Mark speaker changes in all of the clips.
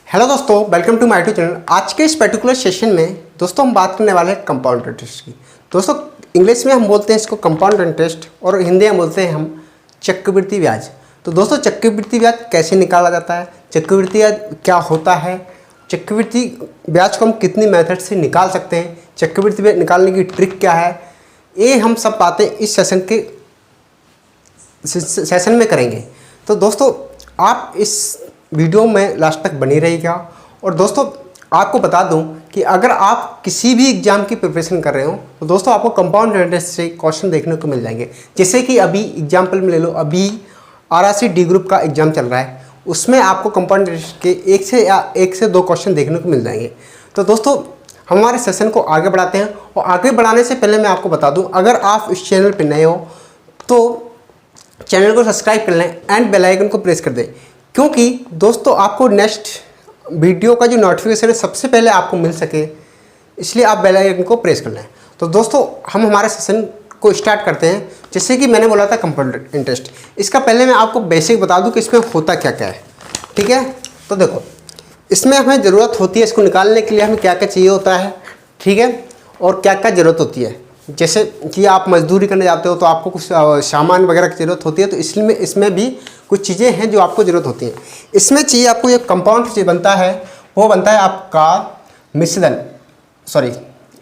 Speaker 1: Hello दोस्तों, welcome to my YouTube channel. आज के इस पर्टिकुलर सेशन में दोस्तों हम बात करने वाले हैं कंपाउंड इंटरेस्ट की। दोस्तों इंग्लिश में हम बोलते हैं इसको कंपाउंड इंटरेस्ट और हिंदी में बोलते हैं हम चक्रवृद्धि ब्याज। तो दोस्तों चक्रवृद्धि ब्याज कैसे निकाला जाता है, चक्रवृद्धि ब्याज क्या होता है, चक्रवृद्धि ब्याज को हम कितनी मेथड से निकाल सकते हैं, चक्रवृद्धि ब्याज निकालने की ट्रिक क्या है, ये हम सब बातें इस सेशन में करेंगे। तो दोस्तों आप इस वीडियो में लास्ट तक बनी रहिएगा। और दोस्तों आपको बता दूं कि अगर आप किसी भी एग्ज़ाम की प्रिपरेशन कर रहे हो तो दोस्तों आपको कंपाउंड इंटरेस्ट से क्वेश्चन देखने को मिल जाएंगे। जैसे कि अभी एग्जाम्पल में ले लो, अभी RRC डी ग्रुप का एग्ज़ाम चल रहा है, उसमें आपको कंपाउंड इंटरेस्ट के एक से दो क्वेश्चन देखने को मिल जाएंगे। तो दोस्तों हम हमारे सेशन को आगे बढ़ाते हैं। और आगे बढ़ाने से पहले मैं आपको बता दूँ, अगर आप इस चैनल पर नए हो तो चैनल को सब्सक्राइब कर लें एंड बेल आइकन को प्रेस कर दें, क्योंकि दोस्तों आपको नेक्स्ट वीडियो का जो नोटिफिकेशन है सबसे पहले आपको मिल सके, इसलिए आप बेल आइकन को प्रेस कर लें। तो दोस्तों हम हमारे सेशन को स्टार्ट करते हैं। जैसे कि मैंने बोला था कंपाउंड इंटरेस्ट, इसका पहले मैं आपको बेसिक बता दूं कि इसमें होता क्या क्या है। ठीक है, तो देखो इसमें हमें ज़रूरत होती है, इसको निकालने के लिए हमें क्या क्या चाहिए होता है, ठीक है, और क्या क्या ज़रूरत होती है। जैसे कि आप मजदूरी करने जाते हो तो आपको कुछ सामान वगैरह की ज़रूरत होती है, तो इसलिए इसमें भी कुछ चीज़ें हैं जो आपको ज़रूरत होती हैं। इसमें चाहिए आपको एक कंपाउंड जो बनता है वो बनता है आपका मिश्रधन, सॉरी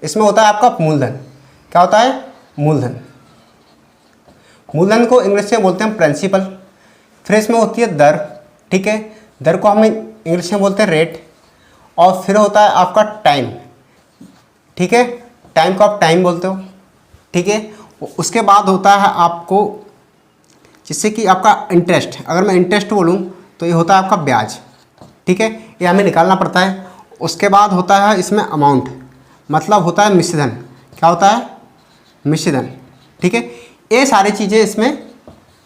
Speaker 1: इसमें होता है आपका मूलधन। क्या होता है? मूलधन। मूलधन को इंग्लिश में बोलते हैं प्रिंसिपल। फिर इसमें होती है दर, ठीक है, दर को हम इंग्लिश में बोलते हैं रेट। और फिर होता है आपका टाइम, ठीक है, टाइम को आप टाइम बोलते हो, ठीक है। उसके बाद होता है आपको जिससे कि आपका इंटरेस्ट, अगर मैं इंटरेस्ट बोलूँ तो ये होता है आपका ब्याज, ठीक है, ये हमें निकालना पड़ता है। उसके बाद होता है इसमें अमाउंट, मतलब होता है मिश्रधन। क्या होता है? मिश्रधन, ठीक है। ये सारी चीज़ें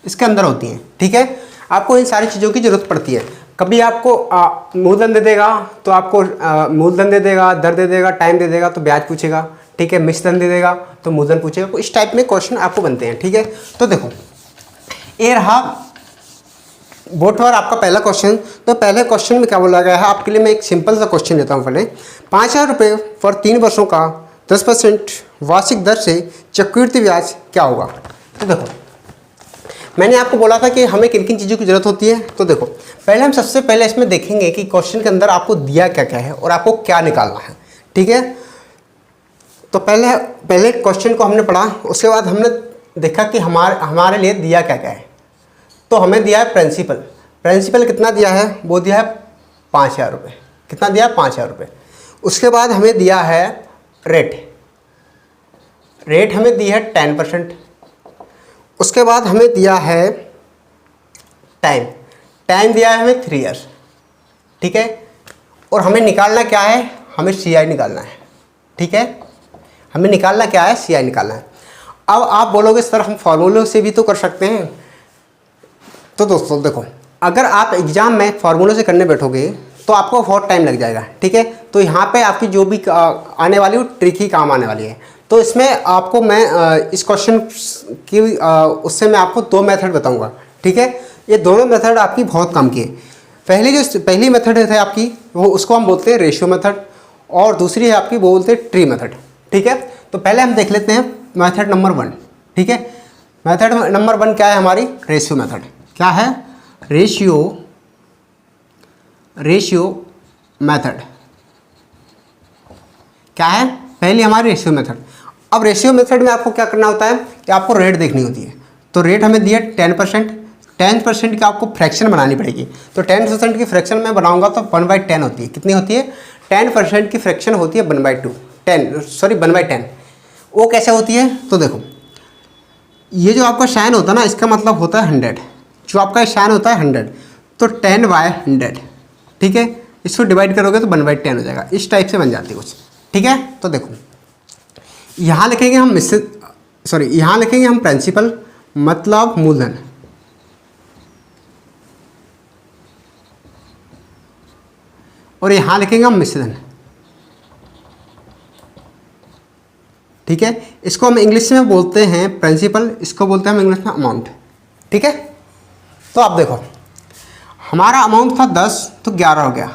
Speaker 1: इसके अंदर होती हैं, ठीक है। आपको इन सारी चीज़ों की ज़रूरत पड़ती है। कभी आपको मूलधन दे देगा तो आपको मूलधन दे देगा, दर दे देगा, टाइम दे देगा तो ब्याज पूछेगा, ठीक है, मिश्रधन दे देगा तो मूलधन पूछेगा। तो इस टाइप में क्वेश्चन आपको बनते हैं, ठीक है। तो देखो ये रहा बोर्ड पर आपका पहला क्वेश्चन। तो पहले क्वेश्चन में क्या बोला गया है, आपके लिए मैं एक सिंपल सा क्वेश्चन लेता हूँ पहले। 5,000 रुपये फॉर 3 वर्षों का 10% वार्षिक दर से चक्रवृद्धि ब्याज क्या होगा। तो देखो मैंने आपको बोला था कि हमें किन किन चीज़ों की ज़रूरत होती है। तो देखो पहले हम सबसे पहले इसमें देखेंगे कि क्वेश्चन के अंदर आपको दिया क्या क्या है और आपको क्या निकालना है, ठीक है। तो पहले क्वेश्चन को हमने पढ़ा, उसके बाद हमने देखा कि हमारे लिए दिया क्या क्या है। तो हमें दिया है प्रिंसिपल कितना दिया है, वो दिया है 5,000 रुपये। कितना दिया है? 5,000 रुपये। उसके बाद हमें दिया है रेट हमें दी है 10%। उसके बाद हमें दिया है टाइम दिया है हमें 3 ईयर्स, ठीक है। और हमें निकालना क्या है? हमें CI निकालना है, ठीक है। हमें निकालना क्या है? CI निकालना है। अब आप बोलोगे सर हम फार्मूलों से भी तो कर सकते हैं। तो दोस्तों देखो अगर आप एग्ज़ाम में फार्मूलों से करने बैठोगे तो आपको बहुत टाइम लग जाएगा, ठीक है। तो यहाँ पे आपकी जो भी आने वाली वो ट्रिक ही काम आने वाली है। तो इसमें आपको मैं इस क्वेश्चन की उससे मैं आपको 2 मेथड बताऊँगा, ठीक है। ये दोनों मेथड आपकी बहुत काम की है। पहली मेथड है आपकी वो, उसको हम बोलते हैं रेशियो मेथड, और दूसरी है आपकी वो बोलते हैं ट्री मेथड, ठीक है। तो पहले हम देख लेते हैं मेथड नंबर 1, ठीक है। मेथड नंबर 1 क्या है हमारी? Ratio method. क्या है? रेशियो मेथड क्या है? पहली हमारी रेशियो मेथड। अब रेशियो मेथड में आपको क्या करना होता है कि आपको रेट देखनी होती है। तो रेट हमें दिया 10% की आपको फ्रैक्शन बनानी पड़ेगी। तो 10% की फ्रैक्शन मैं बनाऊंगा तो 1/10 होती है। कितनी होती है? 10% की फ्रैक्शन होती है 1/10। वो कैसे होती है? तो देखो ये जो आपका साइन होता है ना, इसका मतलब होता है 100। जो आपका साइन होता है 100, तो 10/100, ठीक है। इसको डिवाइड करोगे तो 1/10 हो जाएगा। इस टाइप से बन जाती है कुछ, ठीक है। तो देखो यहाँ लिखेंगे हम प्रिंसिपल मतलब मूलधन, और यहाँ लिखेंगे हम मिश्रधन, ठीक है। इसको हम इंग्लिश में बोलते हैं प्रिंसिपल, इसको बोलते हैं हम इंग्लिश में अमाउंट, ठीक है। तो आप देखो हमारा अमाउंट था 10 तो 11 हो गया,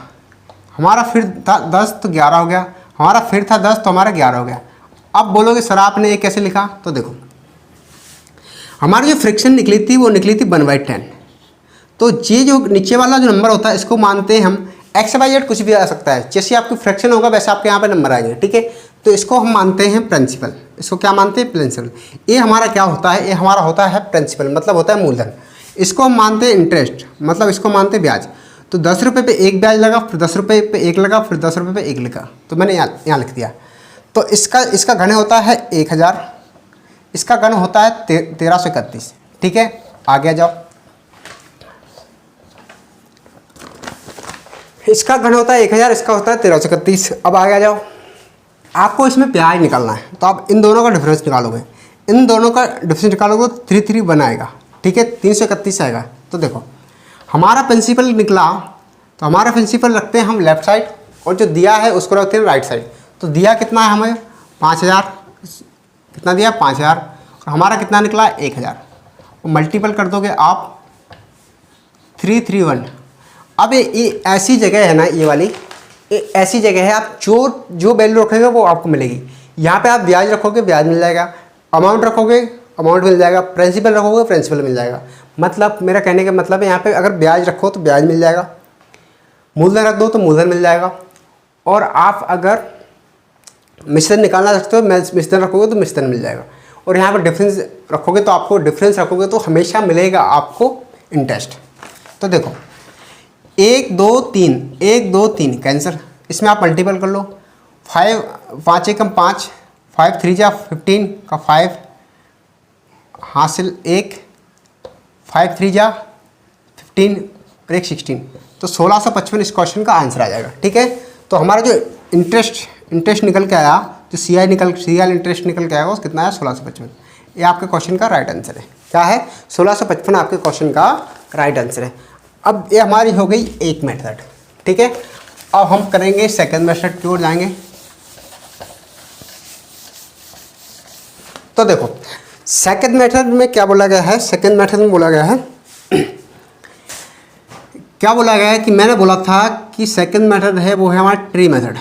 Speaker 1: हमारा फिर था 10 तो 11 हो गया, हमारा फिर था 10 तो हमारा 11 हो गया। अब बोलोगे सर आपने ये कैसे लिखा, तो देखो हमारी जो फ्रिक्शन निकली थी वो निकली थी 1/10। तो ये जो नीचे वाला जो नंबर होता है इसको मानते हैं हम x/z, कुछ भी आ सकता है, जैसे आपकी फ्रैक्शन होगा वैसे आपके यहाँ पे नंबर आएंगे, ठीक है। तो इसको हम मानते हैं प्रिंसिपल। इसको क्या मानते हैं, प्रिंसिपल। ये हमारा क्या होता है, ये हमारा होता है प्रिंसिपल, मतलब होता है मूलधन। इसको हम मानते हैं इंटरेस्ट, मतलब इसको मानते हैं ब्याज। तो 10 रुपये पे एक ब्याज लगा, फिर 10 रुपये पे एक लगा, फिर 10 रुपये पे एक लगा, तो मैंने यहाँ लिख दिया। तो इसका घन होता है 1000, इसका घन होता है 1331, ठीक है। आगे जाओ, इसका घन होता है 1000, इसका होता है 1331। अब आगे जाओ, आपको इसमें ब्याज निकालना है, तो आप इन दोनों का डिफरेंस निकालोगे, इन दोनों का डिफरेंस निकालोगे तो 331 आएगा, ठीक है, 331 आएगा। तो देखो हमारा प्रिंसिपल निकला, तो हमारा प्रिंसिपल रखते हैं हम लेफ्ट साइड, और जो दिया है उसको रखते हैं राइट साइड। तो दिया कितना है हमें 5000, कितना दिया 5000, और हमारा कितना निकला 1000, और मल्टीपल कर दोगे आप 331। अब ये ऐसी जगह है ना, ये वाली ये ऐसी जगह है, आप जो वैल्यू रखोगे वो आपको मिलेगी। यहाँ पे आप ब्याज रखोगे ब्याज मिल जाएगा, अमाउंट रखोगे अमाउंट मिल जाएगा, प्रिंसिपल रखोगे प्रिंसिपल मिल जाएगा। मतलब मेरा कहने का मतलब है यहाँ पे अगर ब्याज रखो तो ब्याज मिल जाएगा, मूलधन रख दो तो मूलधन मिल जाएगा, और आप अगर मिश्रण निकालना चाहते हो मिश्रण रखोगे तो मिश्रण मिल जाएगा, और यहाँ पर डिफरेंस रखोगे तो आपको डिफरेंस रखोगे तो हमेशा मिलेगा आपको इंटरेस्ट। तो देखो 1 2 3 1 2 3 कैंसर, इसमें आप मल्टीपल कर लो, 5 एकम 5, 5 3 जा 15 का 5 हासिल 1, 5 3 जा 15 और 1 16, तो 1655 इस क्वेश्चन का आंसर आ जाएगा, ठीक है। तो हमारा जो इंटरेस्ट निकल के आया, जो सी आई इंटरेस्ट निकल के आएगा वो कितना है 1655। ये आपके क्वेश्चन का राइट आंसर है, क्या है 1655 आपके क्वेश्चन का राइट आंसर है। अब ये हमारी हो गई एक मेथड, ठीक है। अब हम करेंगे सेकंड मेथड की ओर जाएंगे। तो देखो सेकंड मेथड में क्या बोला गया है, सेकंड मेथड में बोला गया है क्या बोला गया है कि मैंने बोला था कि सेकंड मेथड है वो है हमारा ट्री मेथड।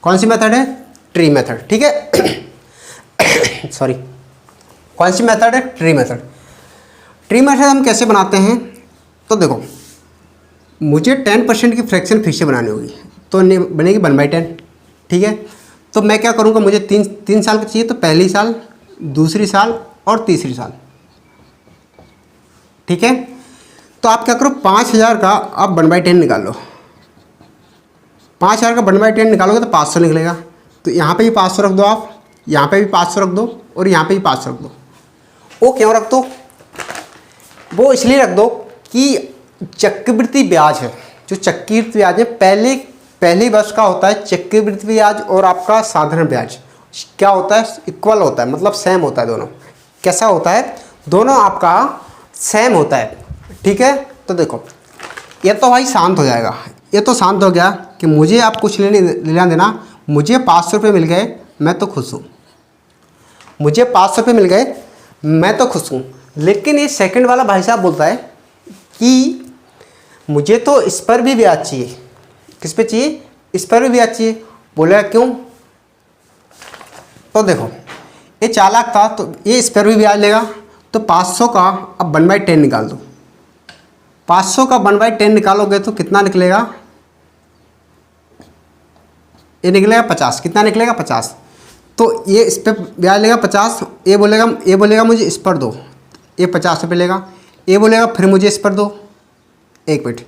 Speaker 1: कौन सी मेथड है, ट्री मेथड, ठीक है। सॉरी, कौन सी मेथड है, ट्री मेथड। ट्री मेथड हम कैसे बनाते हैं, तो देखो मुझे 10% की फ्रैक्शन फिर से बनानी होगी, तो बनेगी 1/10, ठीक है। तो मैं क्या करूँगा, मुझे तीन साल का चाहिए, तो पहली साल, दूसरी साल और तीसरी साल, ठीक है। तो आप क्या करो 5000 का आप 1/10 निकाल लो, 5000 का 1/10 निकालोगे तो 500 निकलेगा। तो यहाँ पे भी 500 रख दो, आप यहाँ पे भी 500 रख दो, और यहाँ पे भी 500 रख दो। वो क्यों रख दो, वो इसलिए रख दो कि चक्रवृद्धि ब्याज है, जो चक्रवृद्धि ब्याज है पहली वर्ष का होता है चक्रवृद्धि ब्याज, और आपका साधारण ब्याज क्या होता है, इक्वल होता है, मतलब सेम होता है दोनों। कैसा होता है, दोनों आपका सेम होता है, ठीक है। तो देखो ये तो भाई शांत हो जाएगा, ये तो शांत हो गया कि मुझे आप कुछ लेना देना, मुझे 500 रुपये मिल गए मैं तो खुश हूँ, मुझे 500 रुपये मिल गए मैं तो खुश हूँ। लेकिन ये सेकंड वाला भाई साहब बोलता है कि मुझे तो इस पर भी ब्याज चाहिए। किस पे चाहिए, इस पर भी ब्याज चाहिए। बोलेगा क्यों, तो देखो ये चालाक था, तो ये इस पर भी ब्याज लेगा। तो 500 का अब 1/10 निकाल दो, 500 का 1/10 निकालोगे तो कितना निकलेगा, ये निकलेगा 50। कितना निकलेगा 50। तो ये इस पर ब्याज लेगा 50, ये बोलेगा मुझे इस पर दो, ये 50 रुपये लेगा। ये बोलेगा फिर मुझे इस पर दो, एक मिनट,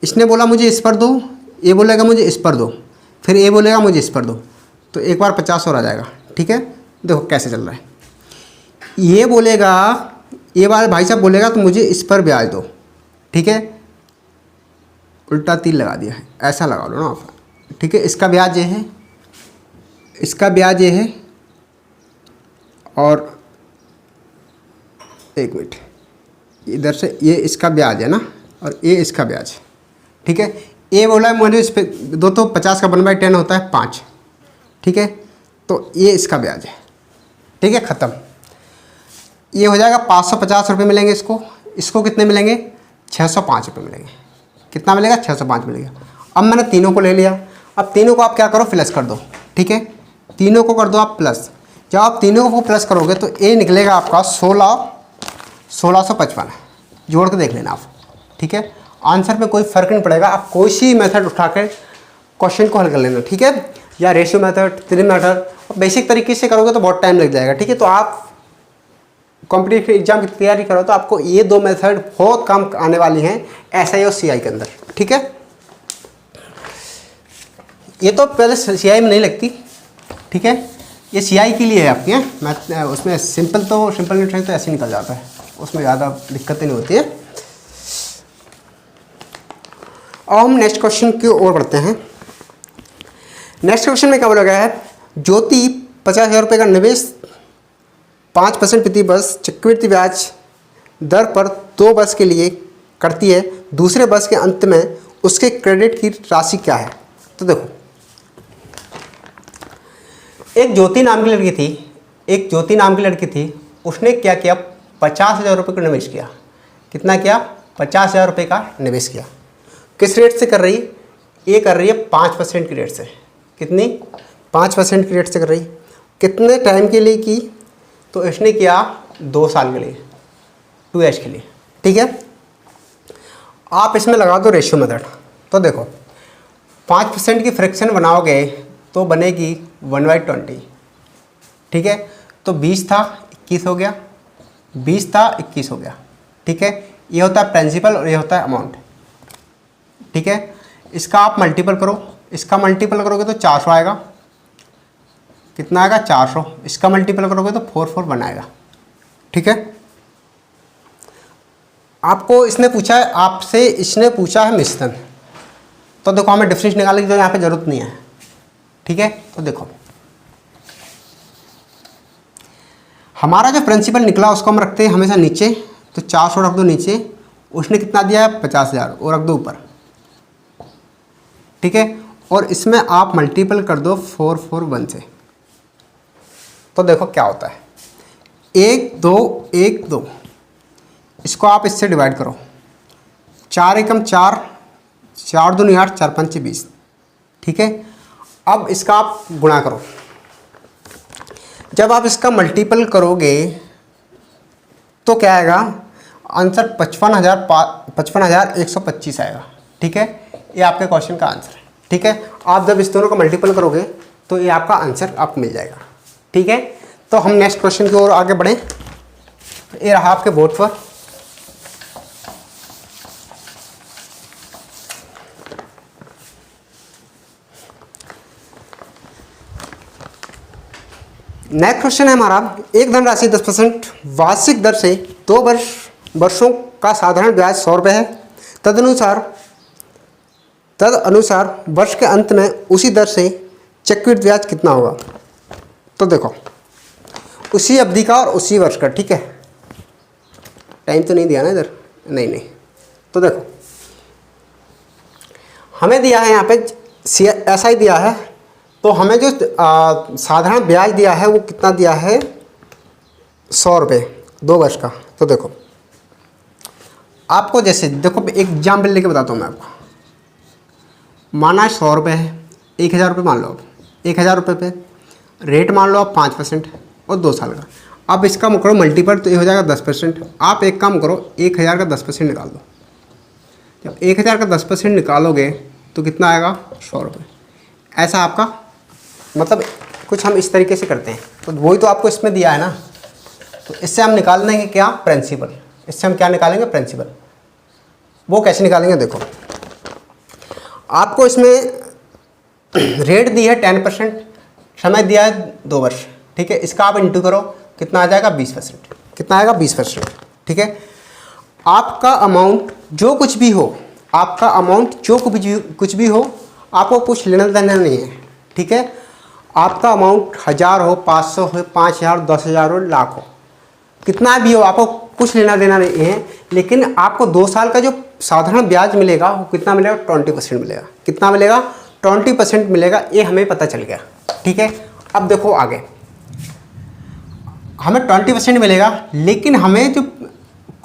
Speaker 1: इसने बोला मुझे इस पर दो, ये बोलेगा मुझे इस पर दो, फिर ये बोलेगा मुझे इस पर दो, तो एक बार 50 और आ जाएगा, ठीक है। देखो कैसे चल रहा है, ये बोलेगा, ये वाला भाई साहब बोलेगा तो मुझे इस पर ब्याज दो, ठीक है, उल्टा तीर लगा दिया है, ऐसा लगा लो ना आप, ठीक है। इसका ब्याज ये है, इसका ब्याज ये है, और एक मिनट, इधर से ये इसका ब्याज है ना, और ये इसका ब्याज, ठीक है। ये बोला मुझे इस पर दो, तो 50 का 1/10 होता है 5, ठीक है। तो ये इसका ब्याज है, ठीक है, ख़त्म। ये हो जाएगा 550 रुपये मिलेंगे इसको, इसको कितने मिलेंगे, 605 रुपये मिलेंगे। कितना मिलेगा, 605 मिलेगा। अब मैंने तीनों को ले लिया, अब तीनों को आप क्या करो, प्लस कर दो। ठीक है, तीनों को कर दो आप प्लस। जब आप तीनों को प्लस करोगे तो ए निकलेगा आपका 1655। जोड़ के देख लेना आप। ठीक है, आंसर पे कोई फ़र्क नहीं पड़ेगा, आप कोई सी मेथड उठा के क्वेश्चन को हल कर लेना। ठीक है, या ratio method, tree method, basic तरीके से करोगे तो बहुत टाइम लग जाएगा। ठीक है, तो आप कॉम्पिटिटिव एग्जाम की तैयारी करो तो आपको ये दो मेथड बहुत कम आने वाली हैं एसआई और सीआई के अंदर। ठीक है, ये तो पहले सीआई में नहीं लगती। ठीक है, ये सीआई के लिए है आपके, मैं उसमें सिंपल न्यूट्रिशन तो ऐसे निकल जाता है, उसमें ज़्यादा दिक्कतें नहीं होती है। अब हम नेक्स्ट क्वेश्चन की ओर बढ़ते हैं। नेक्स्ट क्वेश्चन में क्या बोला गया है, ज्योति 50,000 रुपये का निवेश 5% प्रति वर्ष चक्रवृद्धि ब्याज दर पर 2 वर्ष के लिए करती है, दूसरे वर्ष के अंत में उसके क्रेडिट की राशि क्या है। तो देखो, एक ज्योति नाम की लड़की थी, उसने क्या किया, 50,000 रुपये का निवेश किया। कितना किया, 50,000 रुपये का निवेश किया। किस रेट से कर रही, ये कर रही है 5% की रेट से। कितनी, 5% की रेट से कर रही। कितने टाइम के लिए की, तो इसने किया 2 साल के लिए, 2H के लिए। ठीक है, आप इसमें लगा दो रेशियो मेथड। तो देखो 5% की फ्रैक्शन बनाओगे तो बनेगी 1/20। ठीक है, तो 20 था 21 हो गया, 20 था 21 हो गया। ठीक है, ये होता है प्रिंसिपल और ये होता है अमाउंट। ठीक है, इसका आप मल्टीपल करो, इसका मल्टीपल करोगे तो 400 आएगा। कितना आएगा, 400। इसका मल्टीपल करोगे तो 441 आएगा। ठीक है, आपको इसने पूछा है, आपसे इसने पूछा है मिश्रण, तो देखो हमें डिफरेंस निकालने की यहाँ पे जरूरत नहीं है। ठीक है, तो देखो हमारा जो प्रिंसिपल निकला उसको हम रखते हैं हमेशा नीचे, तो 400 रख दो नीचे। उसने कितना दिया है, 50,000, और रख दो ऊपर। ठीक है, और इसमें आप मल्टीपल कर दो 441 से, तो देखो क्या होता है, 1 2 1 2। इसको आप इससे डिवाइड करो, 4 एकम 4, 4 दूनी 8, 4 पंचे 20। ठीक है, अब इसका आप गुणा करो। जब आप इसका मल्टीपल करोगे तो क्या आएगा, आंसर 55,125 आएगा। ठीक है, ये आपके क्वेश्चन का आंसर है। ठीक है, आप जब इस दोनों का मल्टीपल करोगे तो ये आपका आंसर आपको मिल जाएगा। ठीक है, तो हम नेक्स्ट क्वेश्चन की ओर आगे बढ़ें। ये रहा आपके बोर्ड पर। नेक्स्ट क्वेश्चन है हमारा, एक धनराशि 10% वार्षिक दर से 2 वर्षों का साधारण ब्याज 100 रुपये है। तदनुसार वर्ष के अंत में उसी दर से चक्रवृद्धि ब्याज कितना होगा। तो देखो, उसी अवधि का और उसी वर्ष का। ठीक है, टाइम तो नहीं दिया ना इधर, नहीं। तो देखो हमें दिया है यहाँ पे ऐसा ही दिया है, तो हमें जो साधारण ब्याज दिया है वो कितना दिया है, 100 रुपये 2 वर्ष का। तो देखो आपको जैसे देखो एक एग्जाम्पल लेके बताता हूँ मैं आपको। माना 100 रुपये है, 1,000 रुपये मान लो आप, 1,000 रुपये पे रेट मान लो आप 5% और 2 साल का। अब इसका करो मल्टीपल तो ये हो जाएगा 10%। आप एक काम करो, 1,000 का 10% निकाल दो। जब 1,000 का 10% निकालोगे तो कितना आएगा, 100 रुपये। ऐसा आपका मतलब कुछ हम इस तरीके से करते हैं, तो वही तो आपको इसमें दिया है ना, तो इससे हम निकाल देंगे क्या, प्रिंसिपल। इससे हम क्या निकालेंगे, प्रिंसिपल। वो कैसे निकालेंगे, देखो आपको इसमें रेट दी है 10%, समय दिया है 2 वर्ष। ठीक है, इसका आप इंटू करो, कितना आ जाएगा, 20%। कितना आएगा, 20%। ठीक है, आपका अमाउंट जो कुछ भी हो, आपका अमाउंट जो कुछ भी हो, आपको कुछ लेना देना नहीं है। ठीक है, आपका अमाउंट 1,000 हो, 500 हो, 5,000, 10,000 हो, लाख हो, कितना भी हो, आपको कुछ लेना देना नहीं है। लेकिन आपको 2 साल का जो साधारण ब्याज मिलेगा वो कितना मिलेगा, 20% मिलेगा। कितना मिलेगा, 20% मिलेगा। ये हमें पता चल गया। ठीक है, अब देखो आगे, हमें 20% मिलेगा, लेकिन हमें जो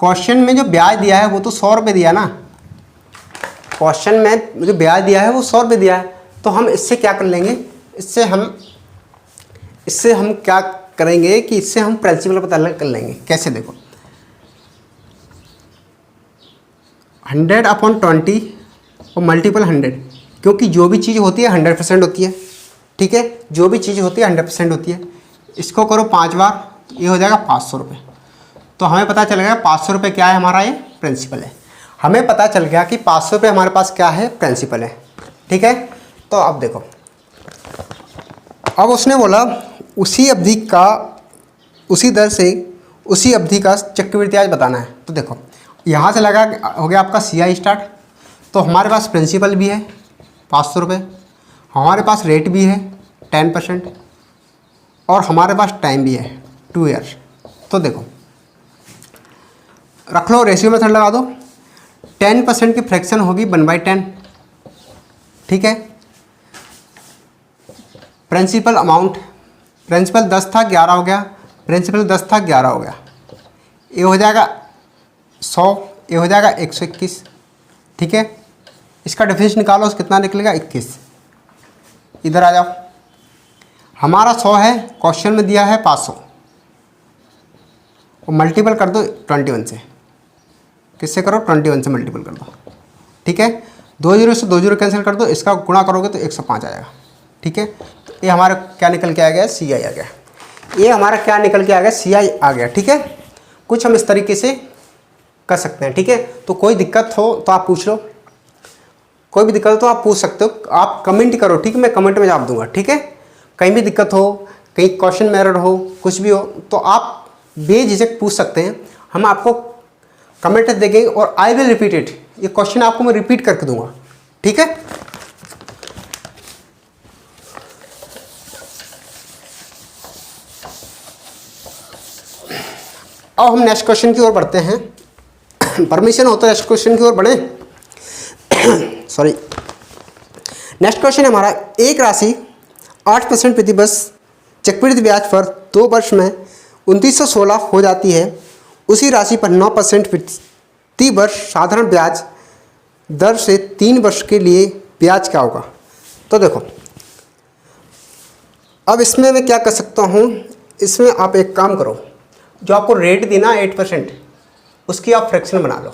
Speaker 1: क्वेश्चन में जो ब्याज दिया है वो तो 100 रुपये दिया ना, क्वेश्चन में जो ब्याज दिया है वो 100 रुपये दिया है। तो हम इससे क्या कर लेंगे, इससे हम क्या करेंगे कि इससे हम प्रिंसिपल पता कर लेंगे। कैसे, देखो 100/20 और मल्टीपल 100, क्योंकि जो भी चीज़ होती है 100% होती है, ठीक है, जो भी चीज़ होती है 100% होती है। इसको करो 5 बार, ये हो जाएगा 500 रुपये। तो हमें पता चल गया 500 रुपये क्या है हमारा, ये प्रिंसिपल है। हमें पता चल गया कि 500 रुपये हमारे पास क्या है, प्रिंसिपल है, ठीक है। तो अब देखो, अब उसने बोला उसी अवधि का, उसी दर से उसी अवधि का चक्रवृद्धि ब्याज बताना है। तो देखो यहाँ से लगा हो गया आपका CI स्टार्ट। तो हमारे पास प्रिंसिपल भी है 500 रुपये, हमारे पास रेट भी है 10% और हमारे पास टाइम भी है 2 ईयर। तो देखो रख लो, रेशियो मेथड लगा दो। 10% की फ्रैक्शन होगी 1/10, ठीक है। प्रिंसिपल अमाउंट, प्रिंसिपल 10 था 11 हो गया, प्रिंसिपल 10 था 11 हो गया, ये हो जाएगा 100, ये हो जाएगा 121, ठीक है। इसका डिफरेंस निकालो, कितना निकलेगा 21। इधर आ जाओ, हमारा 100 है, क्वेश्चन में दिया है 500 और मल्टीपल कर दो 21 से। किससे करो, 21 से मल्टीपल कर दो, ठीक है। 2 जीरो से 2 जीरो कैंसिल कर दो, इसका गुणा करोगे तो 105 आएगा, ठीक है। तो ये हमारा क्या निकल के आ गया, CI आ गया। ये हमारा क्या निकल के आ गया, CI आ गया, ठीक है। कुछ हम इस तरीके से कर सकते हैं, ठीक है। तो कोई दिक्कत हो तो आप पूछ लो, कोई भी दिक्कत हो तो आप पूछ सकते हो, आप कमेंट करो, ठीक है, मैं कमेंट में जवाब दूंगा, ठीक है। कहीं भी दिक्कत हो, कहीं क्वेश्चन में एरर हो, कुछ भी हो तो आप बेझिझक पूछ सकते हैं, हम आपको कमेंट देंगे और आई विल रिपीट इट, ये क्वेश्चन आपको मैं रिपीट करके दूंगा, ठीक है। अब हम नेक्स्ट क्वेश्चन की ओर बढ़ते हैं। परमिशन हो तो नेक्स्ट क्वेश्चन की ओर बढ़े। सॉरी, नेक्स्ट क्वेश्चन है हमारा, एक राशि 8% प्रतिवर्ष चक्रवृद्धि ब्याज पर 2 वर्ष में 2916 हो जाती है, उसी राशि पर 9% प्रति वर्ष साधारण ब्याज दर से 3 वर्ष के लिए ब्याज क्या होगा। तो देखो अब इसमें मैं क्या कर सकता हूँ, इसमें आप एक काम करो, जो आपको रेट देना 8% उसकी आप फ्रैक्शन बना लो,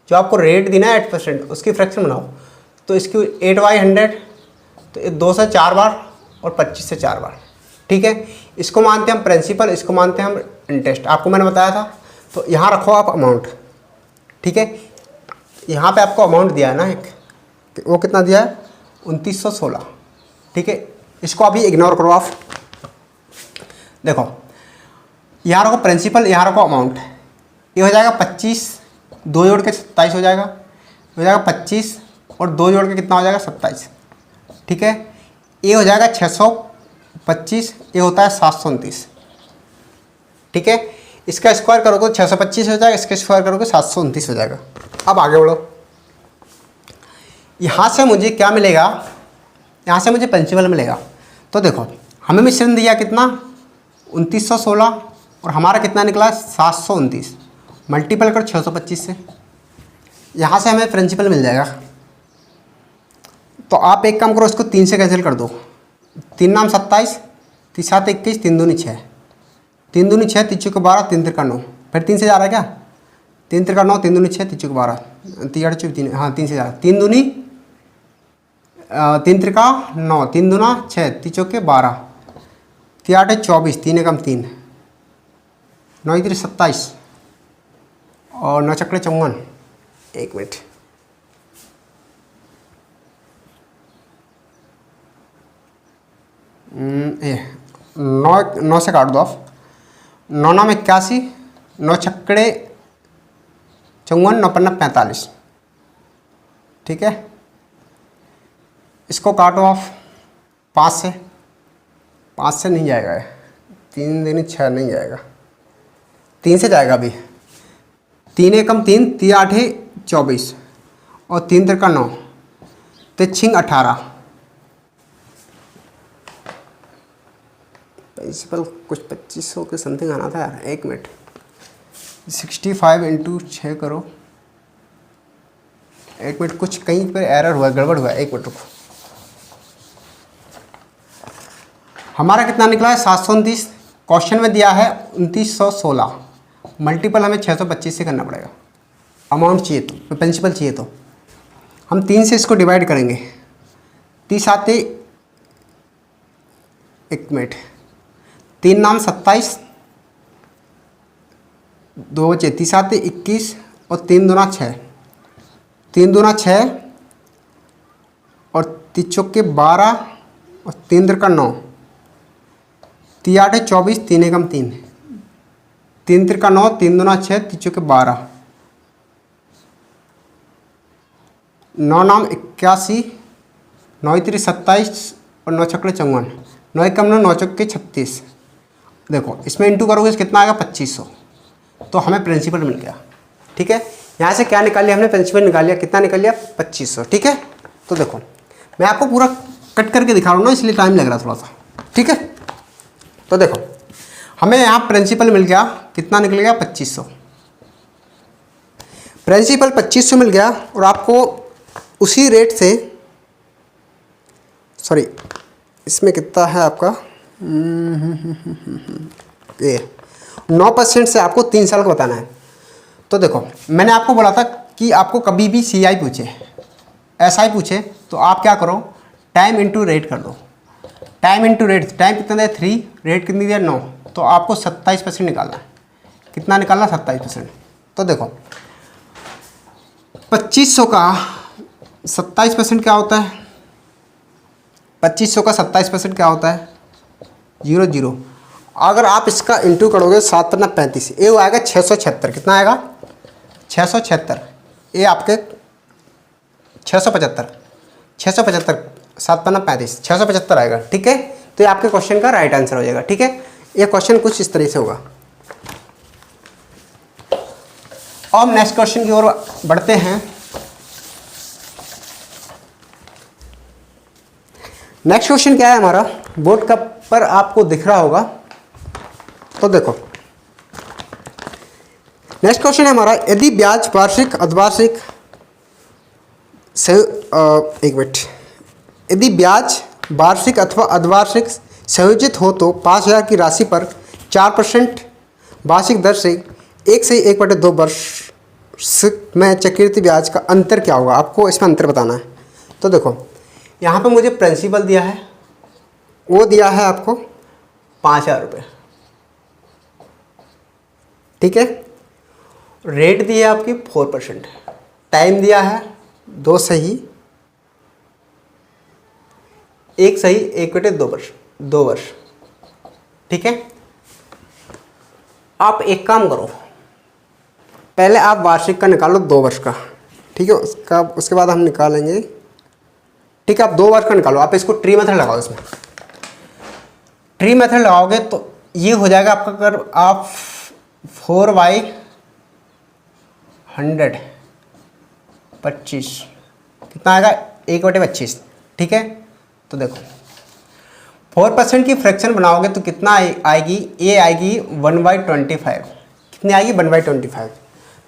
Speaker 1: जो आपको रेट देना है 8% उसकी फ्रैक्शन बनाओ। तो इसकी 8/100, तो ये 2 से 4 बार और 25 से 4 बार, ठीक है। इसको मानते हैं हम प्रिंसिपल, इसको मानते हैं हम इंटरेस्ट, आपको मैंने बताया था। तो यहाँ रखो आप अमाउंट, ठीक है। यहाँ पे आपको अमाउंट दिया है ना एक, वो कितना दिया है 2916, ठीक है। इसको अभी इग्नोर करो आप। देखो यहाँ रखो प्रिंसिपल, यहाँ रखो अमाउंट, ये हो जाएगा 25, 2 जोड़ के 27 हो जाएगा, हो जाएगा 25 और 2 जोड़ के कितना हो जाएगा 27, ठीक है। ये हो जाएगा 625, ये होता है 729, ठीक है। इसका स्क्वायर करोगे तो 625 हो जाएगा, इसका स्क्वायर करोगे 729 हो जाएगा। अब आगे बढ़ो, यहाँ से मुझे क्या मिलेगा, यहाँ से मुझे प्रिंसिपल मिलेगा। तो देखो हमें मिश्रण दिया कितना 2916 और हमारा कितना निकला 729, मल्टीपल कर 625 से, यहाँ से हमें प्रिंसिपल मिल जाएगा। तो आप एक काम करो, इसको 3 से कैंसिल कर दो, 3 नाम 27, 3 7 21, 3 दूनी 6, 3 दूनी 6, 3 चौके 12, 3 तिरका 9, फिर 3 से जा रहा है क्या, 3 तिरका 9, 3 दूनी 6, 3 चौके 12, 3 8 3, हाँ 3 से जा रहा है, 3 दूनी 3 तिरका 9, 3 दूना 6, 3 चौके 12, 3 8 24, 3 एकम 3, 9 3 27 और 9 चक्रे 54। एक मिनट, नौ से काट दो आप, 9 नाम 81, 9 छक्कड़े 54, 9 पन्ना 45, ठीक है। इसको काटो आप 5 से, 5 से नहीं जाएगा, 3 दिन 6 नहीं जाएगा, 3 से जाएगा अभी, 3 एकम 3, 3 8 24 और 3 तिरका 9, 3 छिंग 18। प्रिंसिपल कुछ 2500 के समथिंग आना था यार, एक मिनट, 65 इंटू 6 करो। एक मिनट, कुछ कहीं पर एरर हुआ, गड़बड़ हुआ, एक मिनट रुको। हमारा कितना निकला है 729। क्वेश्चन में दिया है 2916, मल्टीपल हमें 625 से करना पड़ेगा। अमाउंट चाहिए तो, प्रिंसिपल चाहिए तो हम 3 से इसको डिवाइड करेंगे। 30 आते, एक मिनट, 3 नाम 27, 2 बचे, 30 आते 21 और 3 दूना 6, 3 दूना 6 और 3 चौके 12 और 3 का 9, 3 8 24, 3 एकम 3, 3 3 का 9, 3 दूना 6, 3 चौके 12, 9 नाम 81, 9 3 27 और 9 छक्के 54, 9 एकम 9, 9 चौके 36। देखो इसमें इंटू करोगे तो कितना आएगा 2500। तो हमें प्रिंसिपल मिल गया। ठीक है, यहाँ से क्या निकाल लिया हमने, प्रिंसिपल निकाल लिया। कितना निकाल लिया 2500। ठीक है, तो देखो मैं आपको पूरा कट करके दिखा रहा हूँ ना, इसलिए टाइम लग रहा थोड़ा सा। ठीक है, तो देखो हमें यहाँ प्रिंसिपल मिल गया, कितना निकल गया 2500। प्रिंसिपल 2500 मिल गया और आपको उसी रेट से, सॉरी इसमें कितना है आपका, ये 9% से आपको 3 साल का बताना है। तो देखो मैंने आपको बोला था कि आपको कभी भी CI पूछे, SI पूछे, तो आप क्या करो, टाइम इंटू रेट कर दो। टाइम इंटू रेट, टाइम कितना दिया 3, रेट कितनी दिया 9, तो आपको 27% निकालना है। कितना निकालना 27%। तो देखो 2500 का 27% क्या होता है, 2500 का 27% क्या होता है 0 अगर आप इसका इंटू करोगे 7 पन्ना 35, ये वो आएगा 676। कितना आएगा 676, ये आपके 675, 7 पन्ना 35, 675 आएगा। ठीक है, तो ये आपके क्वेश्चन का राइट आंसर हो जाएगा। ठीक है, ये क्वेश्चन कुछ इस तरह से होगा। अब नेक्स्ट क्वेश्चन की ओर बढ़ते हैं। नेक्स्ट क्वेश्चन क्या है हमारा, बोर्ड का पर आपको दिख रहा होगा। तो देखो नेक्स्ट क्वेश्चन है हमारा, यदि ब्याज वार्षिक अर्धवार्षिक एक मिनट, यदि ब्याज वार्षिक अथवा अर्धवार्षिक संयोजित हो तो 5000 की राशि पर 4% वार्षिक दर से 1 से 1/2 वर्ष में चक्रवृद्धि ब्याज का अंतर क्या होगा, आपको इसमें अंतर बताना है। तो देखो यहाँ पे मुझे प्रिंसिपल दिया है, वो दिया है आपको 5000 रुपये। ठीक है, रेट दी है आपकी 4%, टाइम दिया है 2 सही 1 सही 1/2 वर्ष, 2 वर्ष। ठीक है, आप एक काम करो, पहले आप वार्षिक का निकालो 2 वर्ष का। ठीक है, उसके बाद हम निकालेंगे। ठीक है, आप 2 वर्ष का निकालो। आप इसको ट्री मेथड लगाओ। इसमें ट्री मेथड लगाओगे तो ये हो जाएगा आपका, अगर आप 4/100 25 कितना आएगा 1/25। ठीक है, तो देखो 4% की फ्रैक्शन बनाओगे तो कितना आएगी, ये आएगी 1/25। कितनी आएगी 1/25।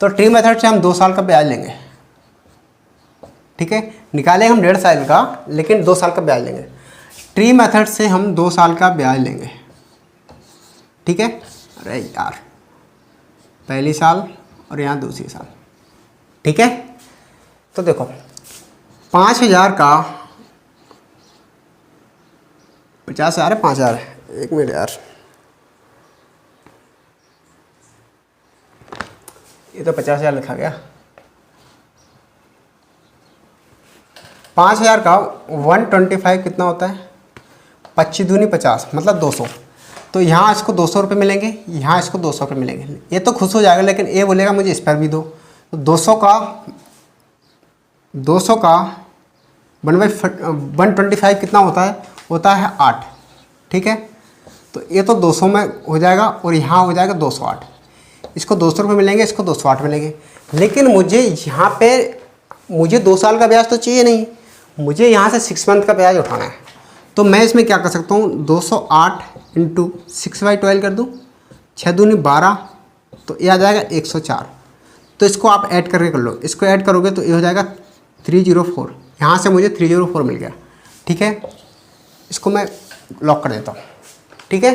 Speaker 1: तो ट्री मेथड से हम 2 साल का ब्याज लेंगे। ठीक है, निकालेंगे हम 1.5 साल का, लेकिन 2 साल का ब्याज लेंगे। ट्री मेथड से हम 2 साल का ब्याज लेंगे। ठीक है, अरे यार पहली साल और यहाँ दूसरी साल। ठीक है, तो देखो 5000 का 50,000 है, 5000 है, एक मिनट यार, ये तो 50,000 लिखा गया। 5000 का 125 कितना होता है, 25 दूनी 50 मतलब 200। तो यहाँ इसको 200 रुपये मिलेंगे, यहाँ इसको 200 रुपये मिलेंगे। ये तो खुश हो जाएगा, लेकिन ये बोलेगा मुझे इस पर भी दो। तो 200 का 125 कितना होता है, 8। ठीक है, तो ये तो 200 में हो जाएगा और यहाँ हो जाएगा 208। इसको 200 रुपये मिलेंगे, इसको 208 मिलेंगे। लेकिन मुझे यहाँ पे मुझे 2 साल का ब्याज तो चाहिए नहीं, मुझे यहाँ से 6 मंथ का ब्याज उठाना है। तो मैं इसमें क्या कर सकता हूँ, 208 × 6/12 कर दूँ, 6 दूनी 12, तो ये आ जाएगा 104। तो इसको आप ऐड करके कर लो, इसको ऐड करोगे तो ये हो जाएगा 304। यहाँ से मुझे 304 मिल गया। ठीक है, इसको मैं लॉक कर देता हूँ। ठीक है,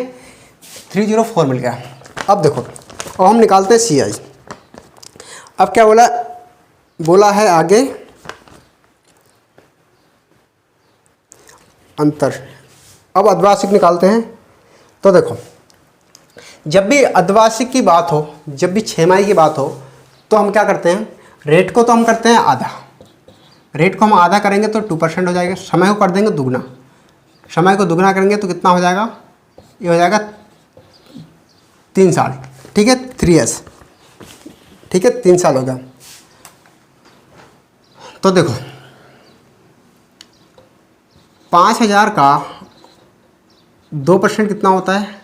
Speaker 1: 304 मिल गया। अब देखो, अब हम निकालते हैं CI। अब क्या बोला है आगे अंतर। अब अर्धवार्षिक निकालते हैं। तो देखो, जब भी अर्धवार्षिक की बात हो, जब भी छमाही की बात हो, तो हम क्या करते हैं, रेट को तो हम करते हैं आधा। रेट को हम आधा करेंगे तो 2% हो जाएगा। समय को कर देंगे दुगना। समय को दुगना करेंगे तो कितना हो जाएगा, ये हो जाएगा 3 साल। ठीक है, 3S। ठीक है, 3 साल हो गया। तो देखो 5000 का 2% कितना होता है,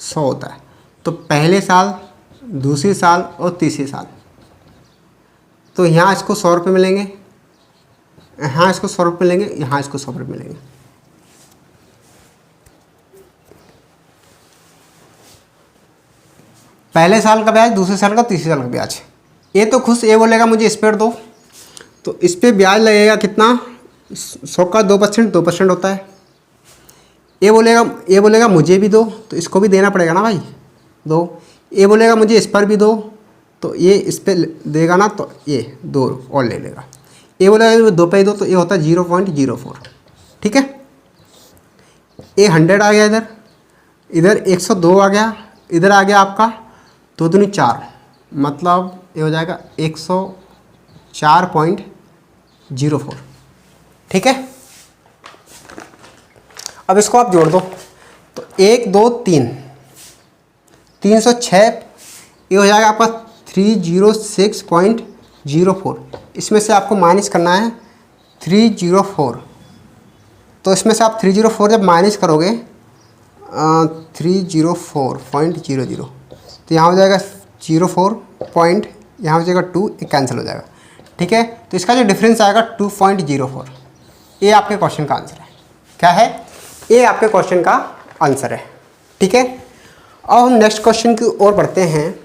Speaker 1: 100 होता है। तो पहले साल, दूसरी साल और तीसरी साल, तो यहाँ इसको 100 रुपये मिलेंगे, यहाँ इसको 100 रुपये मिलेंगे, यहाँ इसको 100 रुपये मिलेंगे। पहले साल का ब्याज, दूसरे साल का, तीसरे साल का ब्याज। ये तो खुश ये बोलेगा मुझे इस पर दो, तो इस पर ब्याज लगेगा कितना, 100 का 2% होता है। ये बोलेगा मुझे भी दो, तो इसको भी देना पड़ेगा ना भाई, दो। ये बोलेगा मुझे इस पर भी दो, तो ये इस पर देगा ना, तो ये 2 और ले लेगा। ये बोलेगा 2 पे ही दो, तो ये होता है 0.04। ठीक है, ये 100 आ गया, इधर 102 आ गया, इधर आ गया आपका 2 दूनी 4, मतलब ये हो जाएगा 104.04। ठीक है, अब इसको आप जोड़ दो, तो 1 2 3 306, ये हो जाएगा आपका 306.04। इसमें से आपको माइनस करना है 304। तो इसमें से आप 304 जब माइनस करोगे 304.00, तो यहाँ हो जाएगा 04 पॉइंट, यहाँ हो जाएगा 2, ये कैंसिल हो जाएगा। ठीक है, तो इसका जो डिफरेंस आएगा 2.04। ये आपके क्वेश्चन का आंसर है। क्या है, ये आपके क्वेश्चन का आंसर है। ठीक है, अब हम नेक्स्ट क्वेश्चन की ओर बढ़ते हैं।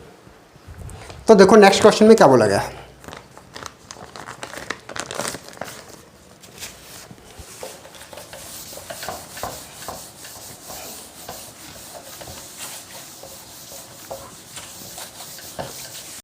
Speaker 1: तो देखो नेक्स्ट क्वेश्चन में क्या बोला गया है।